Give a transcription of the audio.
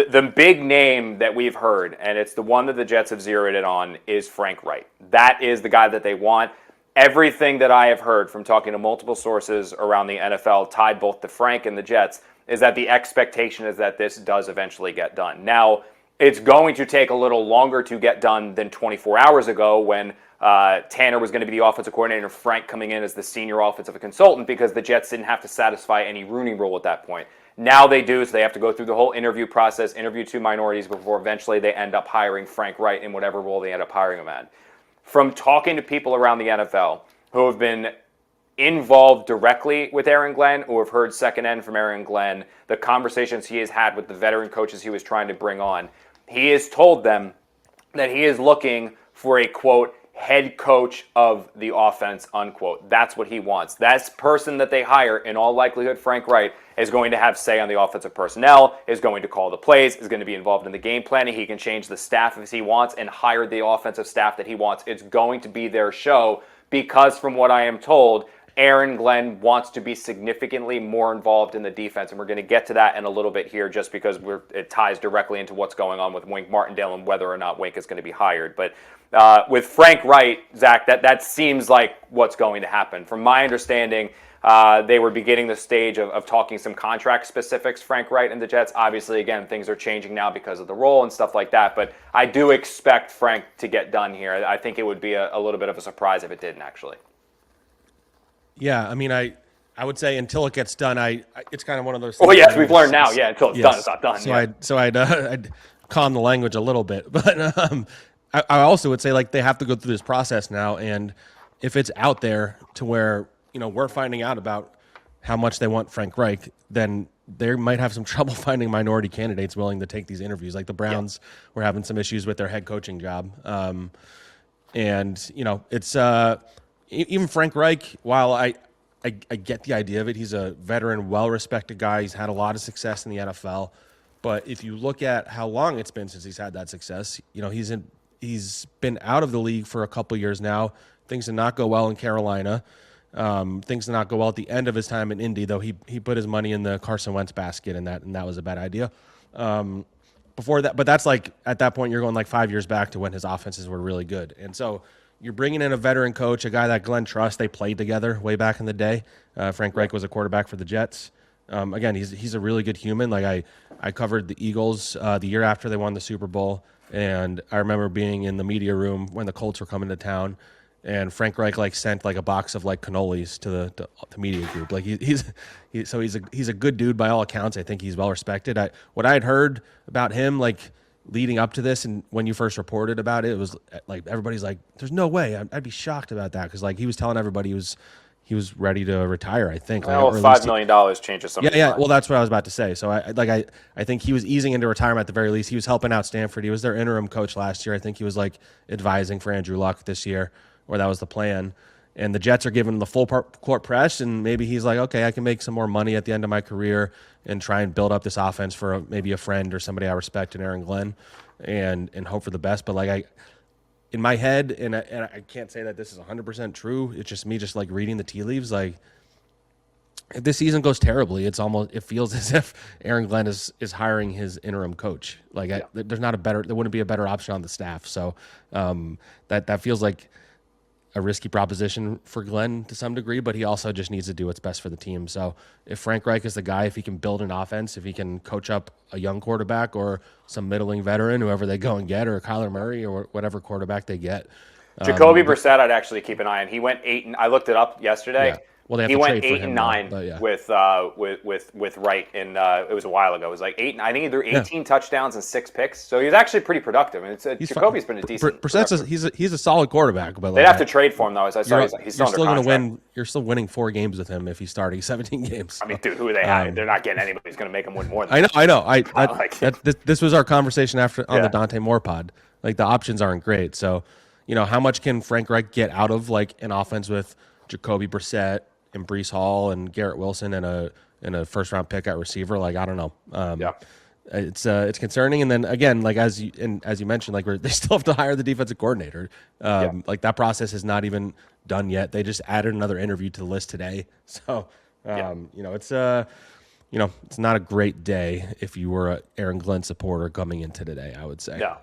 The big name that we've heard, and it's the one that the Jets have zeroed in on, is Frank Reich. That is the guy that they want. Everything that I have heard from talking to multiple sources around the NFL tied both to Frank and the Jets is that the expectation is that this does eventually get done. Now, it's going to take a little longer to get done than 24 hours ago when Tanner was going to be the offensive coordinator and Frank coming in as the senior offensive consultant, because the Jets didn't have to satisfy any Rooney Rule at that point. Now they do, so they have to go through the whole interview process, interview two minorities before eventually they end up hiring Frank Reich in whatever role they end up hiring him at. From talking to people around the NFL who have been involved directly with Aaron Glenn, or have heard secondhand from Aaron Glenn, the conversations he has had with the veteran coaches he was trying to bring on, he has told them that he is looking for a, quote, head coach of the offense, unquote. That's what he wants. That person that they hire, in all likelihood, Frank Reich, is going to have say on the offensive personnel, is going to call the plays, is going to be involved in the game planning. He can change the staff as he wants and hire the offensive staff that he wants. It's going to be their show because, from what I am told, Aaron Glenn wants to be significantly more involved in the defense, and we're going to get to that in a little bit here just because it ties directly into what's going on with Wink Martindale and whether or not Wink is going to be hired. But with Frank Reich, Zach, that seems like what's going to happen. From my understanding, they were beginning the stage of talking some contract specifics, Frank Reich and the Jets. Obviously, again, things are changing now because of the role and stuff like that, but I do expect Frank to get done here. I think it would be a little bit of a surprise if it didn't, actually. Yeah, I mean, I would say until it gets done, it's kind of one of those things. Well, yes, we've learned now. Yeah, until it's done, it's not done. So I'd calm the language a little bit, but I also would say, like, they have to go through this process now, and if it's out there to where, we're finding out about how much they want Frank Reich, then they might have some trouble finding minority candidates willing to take these interviews. Like the Browns were having some issues with their head coaching job, and it's even Frank Reich. While I get the idea of it, he's a veteran, well-respected guy. He's had a lot of success in the NFL, but if you look at how long it's been since he's had that success, he's been out of the league for a couple years now. Things did not go well in Carolina. Things did not go well at the end of his time in Indy, though he put his money in the Carson Wentz basket, and that was a bad idea. Before that, but that's like at that point you're going like 5 years back to when his offenses were really good, and so you're bringing in a veteran coach, a guy that Glenn trusts. They played together way back in the day. Frank Reich was a quarterback for the Jets. Again, he's a really good human. Like I covered the Eagles the year after they won the Super Bowl, and I remember being in the media room when the Colts were coming to town. And Frank Reich sent a box of cannolis to the media group. Like he's a good dude by all accounts. I think he's well respected. What I had heard about him leading up to this, and when you first reported about it, it was everybody's like, "There's no way." I'd be shocked about that because he was telling everybody he was ready to retire. I think. Well, $5 million changes something. Yeah. Well, that's what I was about to say. So I think he was easing into retirement at the very least. He was helping out Stanford. He was their interim coach last year. I think he was advising for Andrew Luck this year. Or that was the plan. And the Jets are giving him the full court press, and maybe he's like, okay, I can make some more money at the end of my career and try and build up this offense for maybe a friend or somebody I respect in Aaron Glenn and hope for the best. But in my head, and I can't say that this is 100% true, it's just me reading the tea leaves, if this season goes terribly, it feels as if Aaron Glenn is hiring his interim coach. There wouldn't be a better option on the staff. So that feels like a risky proposition for Glenn to some degree, but he also just needs to do what's best for the team. So if Frank Reich is the guy, if he can build an offense, if he can coach up a young quarterback or some middling veteran, whoever they go and get, or Kyler Murray or whatever quarterback they get. Jacoby Brissett, I'd actually keep an eye on. He went 8, and I looked it up yesterday. Yeah. Well, they have he to went trade 8 for him and 9 now, yeah. with Wright, and it was a while ago. It was 8. I think either 18 touchdowns and 6 picks. So he's actually pretty productive. And Jacoby's been a decent. Brissett's he's a solid quarterback, but they'd have to trade for him though. As I saw, he's still under contract. Win. You're still winning 4 games with him if he's starting 17 games. So. I mean, dude, who are they having? They're not getting anybody who's going to make him win more. Than I know. This was our conversation on the Dante Moore pod. The options aren't great. So, how much can Frank Reich get out of an offense with Jacoby Brissett and Breece Hall and Garrett Wilson and a first round pick at receiver? I don't know. It's concerning. And then again, as you mentioned, they still have to hire the defensive coordinator. That process is not even done yet. They just added another interview to the list today. So it's it's not a great day if you were an Aaron Glenn supporter coming into today, I would say. No.